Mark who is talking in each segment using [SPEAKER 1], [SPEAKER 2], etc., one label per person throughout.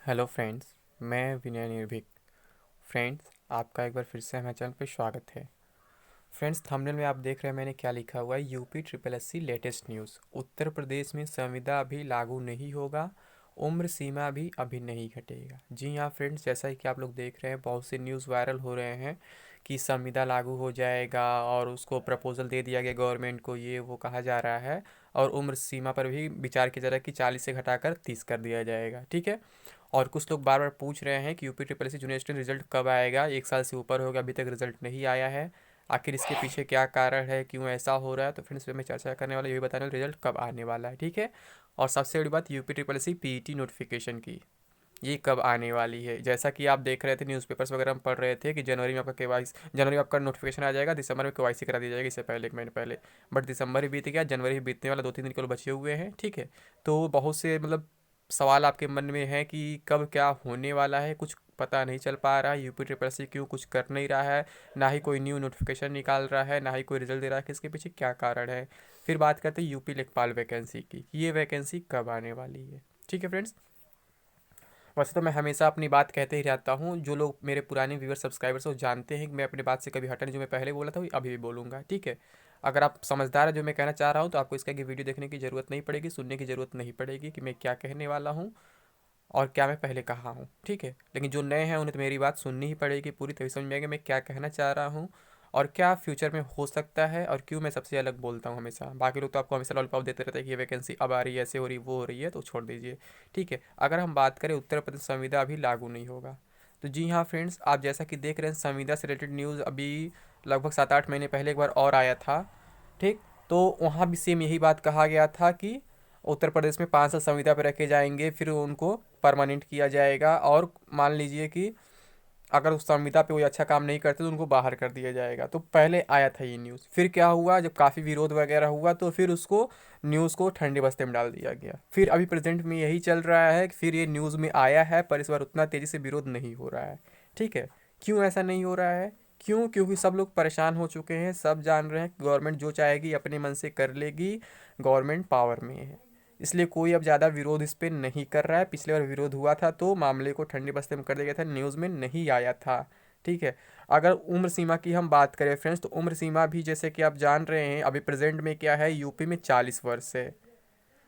[SPEAKER 1] Hello friends, मैं विनय निर्भीक। Friends, आपका एक बार फिर से हमारे चैनल पे स्वागत है। फ्रेंड्स, थंबनेल में आप देख रहे हैं मैंने क्या लिखा हुआ है। UP triple SC latest news. Uttar Pradesh में संविदा अभी लागू नहीं होगा, उम्र सीमा भी अभी नहीं घटेगा। जी हाँ फ्रेंड्स, जैसा कि आप लोग देख रहे हैं, बहुत से न्यूज़ वायरल हो रहे हैं कि संविदा लागू हो जाएगा और उसको प्रपोजल दे दिया गया गवर्नमेंट को, ये वो कहा जा रहा है। और उम्र सीमा पर भी विचार किया जा रहा है कि 40 से घटाकर 30 कर दिया जाएगा। ठीक है। और कुछ लोग बार बार पूछ रहे हैं कि UP triple S C junior student result कब आएगा। 1 साल से ऊपर हो गया, अभी तक रिजल्ट नहीं आया है। आखिर इसके पीछे क्या कारण है, क्यों ऐसा हो रहा है? तो फ्रेंड्स, मैं चर्चा करने वाला, यही बताने वाला रिजल्ट कब आने वाला है। ठीक है। और सबसे बड़ी बात, UP triple S C PET notification की, ये कब आने वाली है। जैसा कि आप देख रहे थे, न्यूज़पेपर्स वगैरह हम पढ़ रहे थे कि जनवरी में आपका केवाईसी, जनवरी में आपका नोटिफिकेशन आ जाएगा, दिसंबर में केवाईसी करा दी जाएगी, इससे पहले 1 महीने पहले। बट दिसंबर ही बीत गया, जनवरी ही बीतने वाला, 2-3 दिन केवल बचे हुए हैं। ठीक है। तो बहुत से सवाल आपके मन में है कि कब क्या होने वाला है, कुछ पता नहीं चल पा रहा है। यूपी ट्रिपल सी क्यों कुछ कर नहीं रहा है, ना ही कोई न्यू नोटिफिकेशन निकाल रहा है, ना ही कोई रिजल्ट दे रहा है, किसके पीछे क्या कारण है। फिर बात करते हैं यूपी लेखपाल वैकेंसी की, ये वैकेंसी कब आने वाली है। ठीक है फ्रेंड्स। वैसे तो मैं हमेशा अपनी बात कहते ही रहता हूँ। जो लोग मेरे पुराने व्यूअर सब्सक्राइबर्स वो जानते हैं कि मैं अपनी बात से कभी हटा नहीं। जो मैं पहले बोला था वही अभी भी बोलूँगा। ठीक है। अगर आप समझदार है जो मैं कहना चाह रहा हूँ, तो आपको इसका कि वीडियो देखने की ज़रूरत नहीं पड़ेगी, सुनने की ज़रूरत नहीं पड़ेगी कि मैं क्या कहने वाला हूँ और क्या मैं पहले कहा हूँ। ठीक है। लेकिन जो नए हैं उन्हें तो मेरी बात सुननी ही पड़ेगी पूरी, तभी समझ में आएगा मैं क्या कहना चाह रहा हूँ और क्या फ्यूचर में हो सकता है और क्यों मैं सबसे अलग बोलता हूँ हमेशा। बाकी लोग तो आपको हमेशा लॉलीपॉप देते रहते हैं कि ये वैकेंसी अब आ रही है, ऐसे हो रही, वो हो रही है, तो छोड़ दीजिए। ठीक है। अगर हम बात करें उत्तर प्रदेश संविदा अभी लागू नहीं होगा, तो जी हाँ फ्रेंड्स, आप जैसा कि देख रहे हैं, संविदा से रिलेटेड न्यूज़ अभी लगभग 7-8 महीने पहले एक बार और आया था। ठीक। तो वहाँ भी सेम यही बात कहा गया था कि उत्तर प्रदेश में 5 साल संविदा पर रखे जाएंगे, फिर उनको परमानेंट किया जाएगा। और मान लीजिए कि अगर उस संविदा पे कोई अच्छा काम नहीं करते तो उनको बाहर कर दिया जाएगा। तो पहले आया था ये न्यूज़, फिर क्या हुआ, जब काफ़ी विरोध वगैरह हुआ तो फिर उसको न्यूज़ को ठंडे बस्ते में डाल दिया गया। फिर अभी प्रेजेंट में यही चल रहा है कि फिर ये न्यूज़ में आया है, पर इस बार उतना तेज़ी से विरोध नहीं हो रहा है। ठीक है। क्यों ऐसा नहीं हो रहा है? क्यों? क्योंकि सब लोग परेशान हो चुके हैं, सब जान रहे हैं कि गवर्नमेंट जो चाहेगी अपने मन से कर लेगी, गवर्नमेंट पावर में है। इसलिए कोई अब ज़्यादा विरोध इस पर नहीं कर रहा है। पिछले बार विरोध हुआ था तो मामले को ठंडे बस्ते में कर दिया गया था, न्यूज़ में नहीं आया था। ठीक है। अगर उम्र सीमा की हम बात करें फ्रेंड्स, तो उम्र सीमा भी जैसे कि आप जान रहे हैं, अभी प्रेजेंट में क्या है, यूपी में 40 वर्ष है।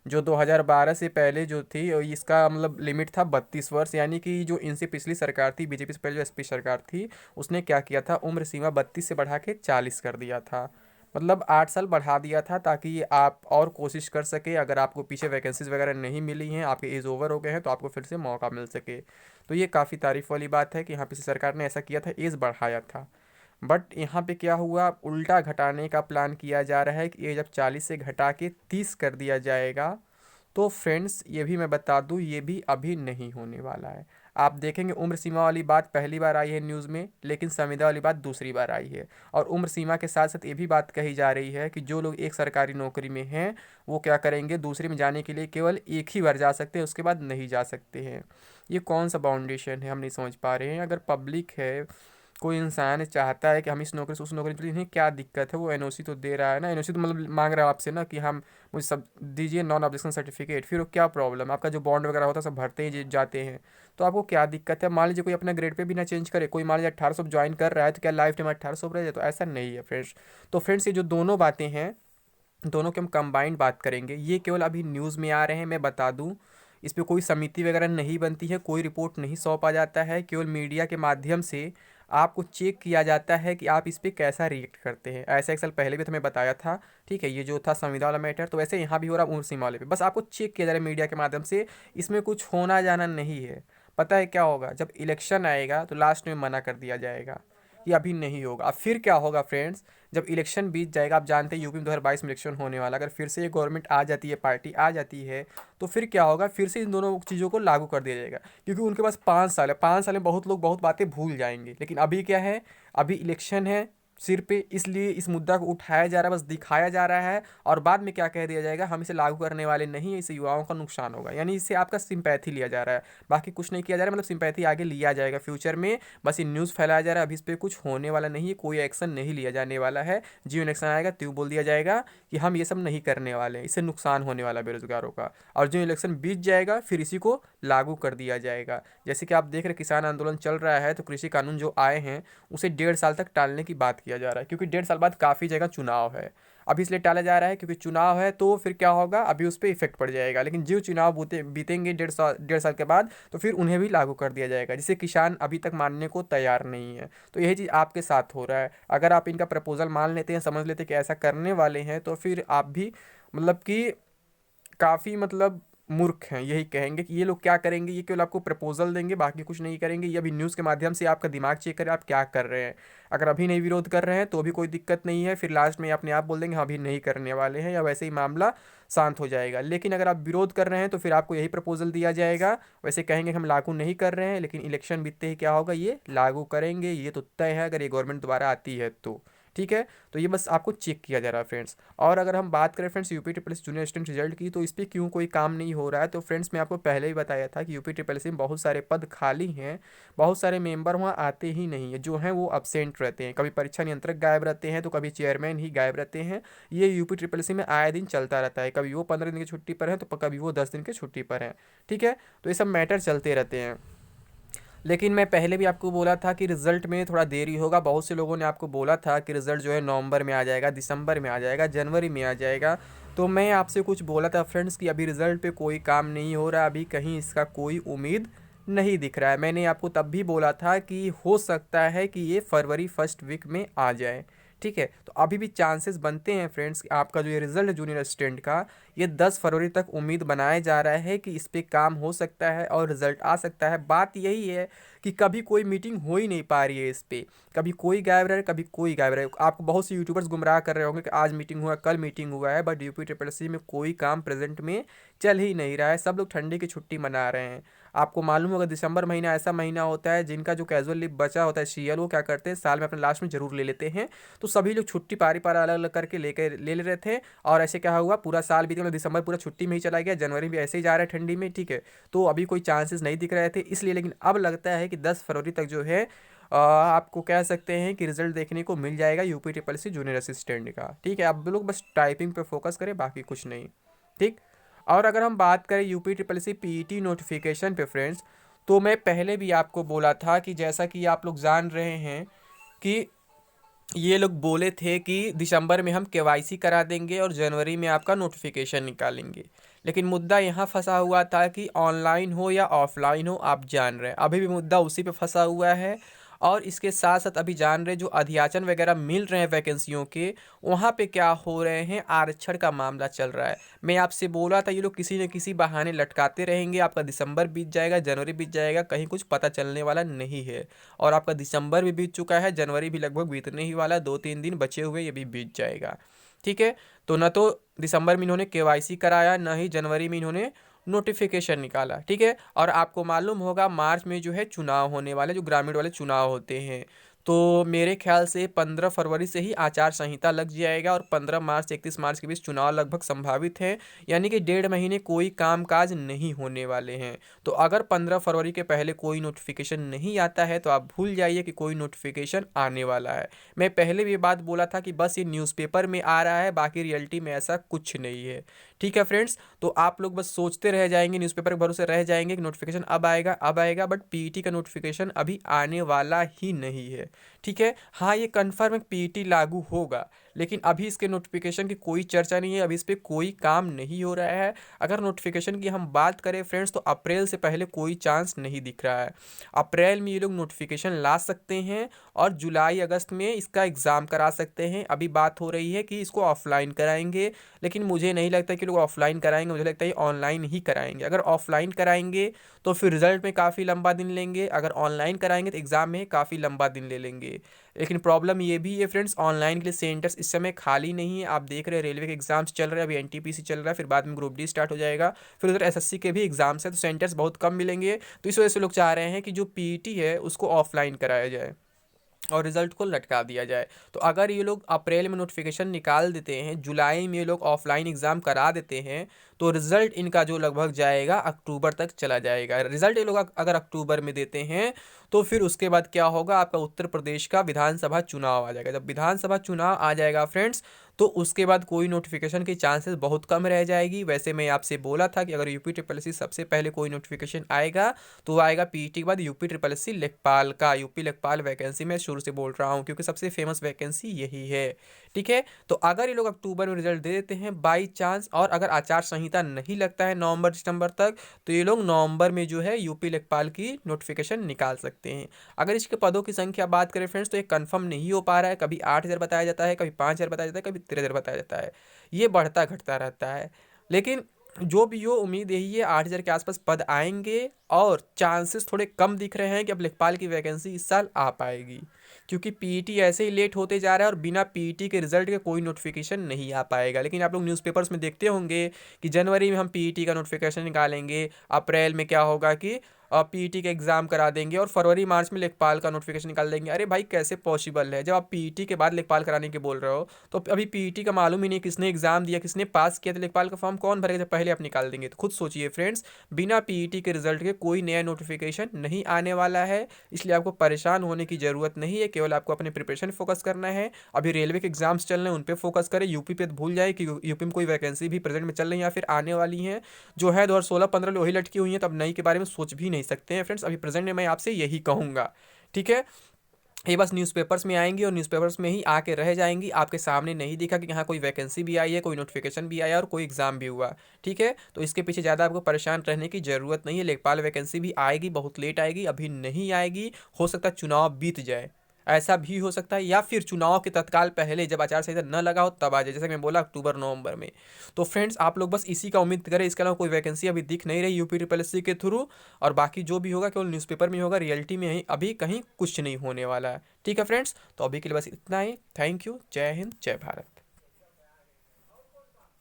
[SPEAKER 1] जो 2012 से पहले जो थी, और इसका लिमिट था 32 वर्ष। यानी कि जो इनसे पिछली सरकार थी, बीजेपी से पहले जो एसपी सरकार थी, उसने क्या किया था, उम्र सीमा 32 से बढ़ा के 40 कर दिया था। 8 साल बढ़ा दिया था ताकि आप और कोशिश कर सके। अगर आपको पीछे वैकेंसीज वगैरह नहीं मिली हैं, आपके एज ओवर हो गए हैं, तो आपको फिर से मौका मिल सके। तो ये काफ़ी तारीफ वाली बात है कि यहाँ पिछली सरकार ने ऐसा किया था, एज बढ़ाया था। बट यहाँ पे क्या हुआ, उल्टा घटाने का प्लान किया जा रहा है कि एज अब 40 से घटा के 30 कर दिया जाएगा। तो फ्रेंड्स, ये भी मैं बता दूँ, ये भी अभी नहीं होने वाला है। आप देखेंगे उम्र सीमा वाली बात पहली बार आई है न्यूज़ में, लेकिन संविदा वाली बात दूसरी बार आई है। और उम्र सीमा के साथ साथ ये भी बात कही जा रही है कि जो लोग एक सरकारी नौकरी में हैं, वो क्या करेंगे, दूसरे में जाने के लिए केवल एक ही बार जा सकते हैं, उसके बाद नहीं जा सकते हैं। ये कौन सा बाउंडेशन है, हम नहीं समझ पा रहे हैं। अगर पब्लिक है, कोई इंसान चाहता है कि हम इस नौकरी से उस नौकरी में, इन्हें क्या दिक्कत है? वो एनओसी तो दे रहा है ना, एनओसी तो मांग रहा है आपसे ना कि हम मुझे सब दीजिए, नॉन ऑब्जेक्शन सर्टिफिकेट। फिर वो क्या प्रॉब्लम, आपका जो बॉन्ड वगैरह होता है सब भरते ही जाते हैं। तो आपको क्या दिक्कत है? मान लीजिए कोई अपना ग्रेड पे भी ना चेंज करे, कोई मान लीजिए 1800 ज्वाइन कर रहा है, तो क्या लाइफ टाइम 1800 रह जाए? तो ऐसा नहीं है फ्रेंड्स। तो फ्रेंड्स, ये जो दोनों बातें हैं, दोनों की हम कंबाइंड बात करेंगे। ये केवल अभी न्यूज़ में आ रहे हैं, मैं बता दूं। इस पे कोई समिति वगैरह नहीं बनती है, कोई रिपोर्ट नहीं सौंपा जाता है, केवल मीडिया के माध्यम से आपको चेक किया जाता है कि आप इस पे कैसा रिएक्ट करते हैं। ऐसा 1 साल पहले भी तो मैं बताया था। ठीक है। ये जो था संविदा वाला मैटर, तो वैसे यहाँ भी हो रहा उम्र सीमा वाले पे, बस आपको चेक किया जा रहा है मीडिया के माध्यम से। इसमें कुछ होना जाना नहीं है। पता है क्या होगा, जब इलेक्शन आएगा तो लास्ट में मना कर दिया जाएगा कि अभी नहीं होगा। अब फिर क्या होगा फ्रेंड्स, जब इलेक्शन बीत जाएगा, आप जानते हैं यूपी में 2022 में इलेक्शन होने वाला, अगर फिर से ये गवर्नमेंट आ जाती है, पार्टी आ जाती है, तो फिर क्या होगा, फिर से इन दोनों चीज़ों को लागू कर दिया जाएगा। क्योंकि उनके पास 5 साल है, 5 साल में बहुत लोग बहुत बातें भूल जाएंगे। लेकिन अभी क्या है, अभी इलेक्शन है, सिर पे, इसलिए इस मुद्दा को उठाया जा रहा है, बस दिखाया जा रहा है और बाद में क्या कह दिया जाएगा, हम इसे लागू करने वाले नहीं है, इससे युवाओं का नुकसान होगा। यानी इससे आपका सिंपैथी लिया जा रहा है, बाकी कुछ नहीं किया जा रहा है, मतलब सिंपैथी आगे लिया जाएगा फ्यूचर में, बस ये न्यूज़ फैलाया जा रहा है। अभी इस पर कुछ होने वाला नहीं है, कोई एक्शन नहीं लिया जाने वाला है। जियो इलेक्शन आएगा तो बोल दिया जाएगा कि हम ये सब नहीं करने वाले हैं, इससे नुकसान होने वाला है बेरोजगारों का। और जो इलेक्शन बीत जाएगा फिर इसी को लागू कर दिया जाएगा। जैसे कि आप देख रहे किसान आंदोलन चल रहा है, तो कृषि कानून जो आए हैं उसे 1.5 साल तक टालने की बात किया जा रहा है, क्योंकि 1.5 साल बाद काफ़ी जगह चुनाव है। अभी इसलिए टाला जा रहा है क्योंकि चुनाव है, तो फिर क्या होगा, अभी उस पर इफेक्ट पड़ जाएगा। लेकिन जो चुनाव बीतेंगे 1.5 साल के बाद, तो फिर उन्हें भी लागू कर दिया जाएगा, जिसे किसान अभी तक मानने को तैयार नहीं है। तो यही चीज़ आपके साथ हो रहा है। अगर आप इनका प्रपोजल मान लेते हैं, समझ लेते हैं कि ऐसा करने वाले हैं, तो फिर आप भी मतलब कि काफ़ी मतलब मूर्ख हैं। यही कहेंगे कि ये लोग क्या करेंगे, ये केवल आपको प्रपोजल देंगे, बाकी कुछ नहीं करेंगे। ये अभी न्यूज़ के माध्यम से आपका दिमाग चेक करें आप क्या कर रहे हैं। अगर अभी नहीं विरोध कर रहे हैं तो भी कोई दिक्कत नहीं है, फिर लास्ट में अपने आप बोल देंगे हाँ अभी नहीं करने वाले हैं, या वैसे ही मामला शांत हो जाएगा। लेकिन अगर आप विरोध कर रहे हैं तो फिर आपको यही प्रपोजल दिया जाएगा, वैसे कहेंगे कि हम लागू नहीं कर रहे हैं, लेकिन इलेक्शन बीतते ही क्या होगा, ये लागू करेंगे, ये तो तय है अगर ये गवर्नमेंट दोबारा आती है तो। ठीक है, तो ये बस आपको चेक किया जा रहा है फ्रेंड्स। और अगर हम बात करें friends UP triple S junior assistant result की, तो इस पर क्यों कोई काम नहीं हो रहा है, तो फ्रेंड्स मैं आपको पहले ही बताया था कि यूपी ट्रिपल एस में बहुत सारे पद खाली हैं, बहुत सारे मेंबर वहाँ आते ही नहीं है, जो हैं वो अब्सेंट रहते हैं। कभी परीक्षा नियंत्रक गायब रहते हैं, तो कभी चेयरमैन ही गायब रहते हैं। ये यूपी ट्रिपल एस में आए दिन चलता रहता है, कभी वो 15 दिन की छुट्टी पर है तो कभी वो 10 दिन की छुट्टी पर है। ठीक है, तो ये सब मैटर चलते रहते हैं। लेकिन मैं पहले भी आपको बोला था कि रिज़ल्ट में थोड़ा देरी होगा। बहुत से लोगों ने आपको बोला था कि रिज़ल्ट जो है नवंबर में आ जाएगा, दिसंबर में आ जाएगा, जनवरी में आ जाएगा। तो मैं आपसे कुछ बोला था फ्रेंड्स कि अभी रिज़ल्ट पे कोई काम नहीं हो रहा, अभी कहीं इसका कोई उम्मीद नहीं दिख रहा है। मैंने आपको तब भी बोला था कि हो सकता है कि ये फरवरी फर्स्ट वीक में आ जाए। ठीक है, तो अभी भी चांसेस बनते हैं फ्रेंड्स कि आपका जो ये रिज़ल्ट है जूनियर असिस्टेंट का, ये 10 फरवरी तक उम्मीद बनाया जा रहा है कि इस पे काम हो सकता है और रिज़ल्ट आ सकता है। बात यही है कि कभी कोई मीटिंग हो ही नहीं पा रही है इस पे, कभी कोई गायब रहे कभी कोई गायब रहे। आपको बहुत से यूट्यूबर्स गुमराह कर रहे होंगे कि आज मीटिंग हुआ, कल मीटिंग हुआ है, बट यूपी ट्रिपल सी में कोई काम प्रेजेंट में चल ही नहीं रहा है। सब लोग ठंडी की छुट्टी मना रहे हैं। आपको मालूम होगा दिसंबर महीना ऐसा महीना होता है जिनका जो कैजुअल लीव बचा होता है सीएल, वो क्या करते हैं साल में अपने लास्ट में जरूर ले लेते हैं। तो सभी लोग छुट्टी पारी पारा अलग अलग करके लेकर ले रहे थे, और ऐसे क्या हुआ पूरा साल बीते, मतलब दिसंबर पूरा छुट्टी में ही चला गया, जनवरी भी ऐसे ही जा रहा है ठंडी में। ठीक है, तो अभी कोई चांसेस नहीं दिख रहे थे इसलिए, लेकिन अब लगता है कि 10 फरवरी तक जो है आपको कह सकते हैं कि रिजल्ट देखने को मिल जाएगा UP triple C junior assistant का। ठीक है, आप लोग बस टाइपिंग पे फोकस करें, बाकी कुछ नहीं। ठीक, और अगर हम बात करें UP triple C PET notification पे फ्रेंड्स, तो मैं पहले भी आपको बोला था कि जैसा कि आप लोग जान रहे हैं कि ये लोग बोले थे कि दिसंबर में हम केवाईसी करा देंगे और जनवरी में आपका नोटिफिकेशन निकालेंगे। लेकिन मुद्दा यहाँ फंसा हुआ था कि ऑनलाइन हो या ऑफलाइन हो, आप जान रहे हैं अभी भी मुद्दा उसी पे फंसा हुआ है। और इसके साथ साथ अभी जान रहे जो अध्याचन वगैरह मिल रहे हैं वैकेंसियों के, वहाँ पे क्या हो रहे हैं, आरक्षण का मामला चल रहा है। मैं आपसे बोला था ये लोग किसी न किसी बहाने लटकाते रहेंगे, आपका दिसंबर बीत जाएगा, जनवरी बीत जाएगा, कहीं कुछ पता चलने वाला नहीं है। और आपका दिसंबर भी बीत चुका है, जनवरी भी लगभग बीतने ही वाला, 2-3 दिन बचे हुए, ये भी बीत जाएगा। ठीक है, तो न तो दिसंबर में इन्होंने केवाईसी कराया, न ही जनवरी में इन्होंने नोटिफिकेशन निकाला। ठीक है, और आपको मालूम होगा मार्च में जो है चुनाव होने वाले, जो ग्रामीण वाले चुनाव होते हैं, तो मेरे ख्याल से 15 फरवरी से ही आचार संहिता लग जाएगा और 15 मार्च से 31 मार्च के बीच चुनाव लगभग संभावित है। यानी कि 1.5 महीने कोई कामकाज नहीं होने वाले हैं। तो अगर 15 फरवरी के पहले कोई नोटिफिकेशन नहीं आता है तो आप भूल जाइए कि कोई नोटिफिकेशन आने वाला है। मैं पहले भी ये बात बोला था कि बस ये न्यूज़पेपर में आ रहा है, बाकी रियलिटी में ऐसा कुछ नहीं है। ठीक है फ्रेंड्स, तो आप लोग बस सोचते रह जाएंगे, न्यूज़पेपर के भरोसे रह जाएंगे कि नोटिफिकेशन अब आएगा अब आएगा, बट पीईटी का नोटिफिकेशन अभी आने वाला ही नहीं है। ठीक है, हाँ ये कन्फर्म है पीईटी लागू होगा, लेकिन अभी इसके नोटिफिकेशन की कोई चर्चा नहीं है, अभी इस पर कोई काम नहीं हो रहा है। अगर नोटिफिकेशन की हम बात करें फ्रेंड्स, तो अप्रैल से पहले कोई चांस नहीं दिख रहा है। अप्रैल में ये लोग नोटिफिकेशन ला सकते हैं और जुलाई अगस्त में इसका एग्ज़ाम करा सकते हैं। अभी बात हो रही है कि इसको ऑफलाइन कराएंगे, लेकिन मुझे नहीं लगता कि लोग ऑफलाइन कराएंगे, मुझे लगता है ऑनलाइन ही कराएंगे। अगर ऑफलाइन कराएंगे तो फिर रिजल्ट में काफ़ी लंबा दिन लेंगे, अगर ऑनलाइन कराएंगे तो एग्ज़ाम में काफ़ी लंबा दिन ले लेंगे। लेकिन प्रॉब्लम ये भी है फ्रेंड्स, ऑनलाइन के लिए सेंटर्स इस समय खाली नहीं है। आप देख रहे हैं रेलवे के एग्जाम्स चल रहे हैं, अभी एनटीपीसी चल रहा है, फिर बाद में ग्रुप डी स्टार्ट हो जाएगा, फिर उधर एसएससी के भी एग्जाम्स हैं, तो सेंटर्स बहुत कम मिलेंगे। तो इस वजह से लोग चाह रहे हैं कि जो पीईटी है उसको ऑफलाइन कराया जाए। और रिजल्ट को लटका दिया जाए। तो अगर ये लोग अप्रैल में नोटिफिकेशन निकाल देते हैं, जुलाई में ये लोग ऑफलाइन एग्ज़ाम करा देते हैं, तो रिजल्ट इनका जो लगभग जाएगा अक्टूबर तक चला जाएगा। रिजल्ट ये लोग अगर अक्टूबर में देते हैं तो फिर उसके बाद क्या होगा, आपका उत्तर प्रदेश का विधानसभा चुनाव आ जाएगा। जब विधानसभा चुनाव आ जाएगा फ्रेंड्स, तो उसके बाद कोई नोटिफिकेशन की चांसेस बहुत कम रह जाएगी। वैसे मैं आपसे बोला था कि अगर यूपी ट्रिपल एस सबसे पहले कोई नोटिफिकेशन आएगा तो वो आएगा पीईटी के बाद यूपी ट्रिपल एस लेखपाल का। यूपी लेखपाल वैकेंसी मैं शुरू से बोल रहा हूँ क्योंकि सबसे फेमस वैकेंसी यही है। ठीक है, तो अगर ये लोग अक्टूबर में रिजल्ट दे देते हैं बाई चांस, और अगर आचार संहिता नहीं लगता है नवंबर दिसंबर तक, तो ये लोग नवंबर में जो है यूपी लेखपाल की नोटिफिकेशन निकाल सकते हैं। अगर इसके पदों की संख्या बात करें फ्रेंड्स, तो ये कंफर्म नहीं हो पा रहा है। कभी 8,000 बताया जाता है, कभी 5,000 बताया जाता है, कभी 13,000 बताया जाता है। ये बढ़ता घटता रहता है, लेकिन जो भी हो उम्मीद यही है 8,000 के आसपास पद आएंगे, और चांसेस थोड़े कम दिख रहे हैं कि अब लेखपाल की वैकेंसी इस साल आ पाएगी, क्योंकि पीईटी ऐसे ही लेट होते जा रहा है और बिना पीईटी के रिजल्ट के कोई नोटिफिकेशन नहीं आ पाएगा। लेकिन आप लोग न्यूज़पेपर्स में देखते होंगे कि जनवरी में हम पीईटी का नोटिफिकेशन निकालेंगे, अप्रैल में क्या होगा कि पीईटी का एग्जाम करा देंगे, और फरवरी मार्च में लेखपाल का नोटिफिकेशन निकाल देंगे। अरे भाई कैसे पॉसिबल है, जब आप पीईटी के बाद लेखपाल कराने के बोल रहे हो, तो अभी पीईटी का मालूम ही नहीं किसने एग्जाम दिया, किसने पास किया, तो लेखपाल का फॉर्म कौन भरेगा जब पहले आप निकाल देंगे। तो खुद सोचिए फ्रेंड्स, बिना पीईटी के रिजल्ट के कोई नया नोटिफिकेशन नहीं आने वाला है, इसलिए आपको परेशान होने की ज़रूरत नहीं है। केवल आपको अपने प्रिपरेशन फोकस करना है। अभी रेलवे के एग्जाम्स चल रहे हैं, उन पर फोकस करें। यूपी पे भूल जाए कि यूपी में कोई वैकेंसी भी प्रेजेंट में चल रही है या फिर आने वाली है, जो है 2016-15 में वही लटकी हुई है, तब नई के बारे में सोच भी नहीं सकते हैं फ्रेंड्स। अभी प्रेजेंट में मैं आपसे यही कहूँगा। ठीक है, ये बस न्यूज़पेपर्स में आएंगी और न्यूज़पेपर्स में ही आके रह जाएंगी। आपके सामने नहीं दिखा कि यहाँ कोई वैकेंसी भी आई है, कोई नोटिफिकेशन भी आया और कोई एग्ज़ाम भी हुआ। ठीक है, तो इसके पीछे ज़्यादा आपको परेशान रहने की ज़रूरत नहीं है। लेखपाल वैकेंसी भी आएगी, बहुत लेट आएगी, अभी नहीं आएगी। हो सकता है चुनाव बीत जाए, ऐसा भी हो सकता है, या फिर चुनाव के तत्काल पहले जब आचार संहिता न लगा हो तब आ जाए, जैसे मैं बोला अक्टूबर नवंबर में। तो फ्रेंड्स आप लोग बस इसी का उम्मीद करें, इसके अलावा कोई वैकेंसी अभी दिख नहीं रही यूपी ट्रिपल एस के थ्रू, और बाकी जो भी होगा केवल न्यूज़पेपर में होगा, रियलिटी में अभी कहीं कुछ नहीं होने वाला है। ठीक है फ्रेंड्स, तो अभी के लिए बस इतना ही। थैंक यू, जय हिंद, जय भारत।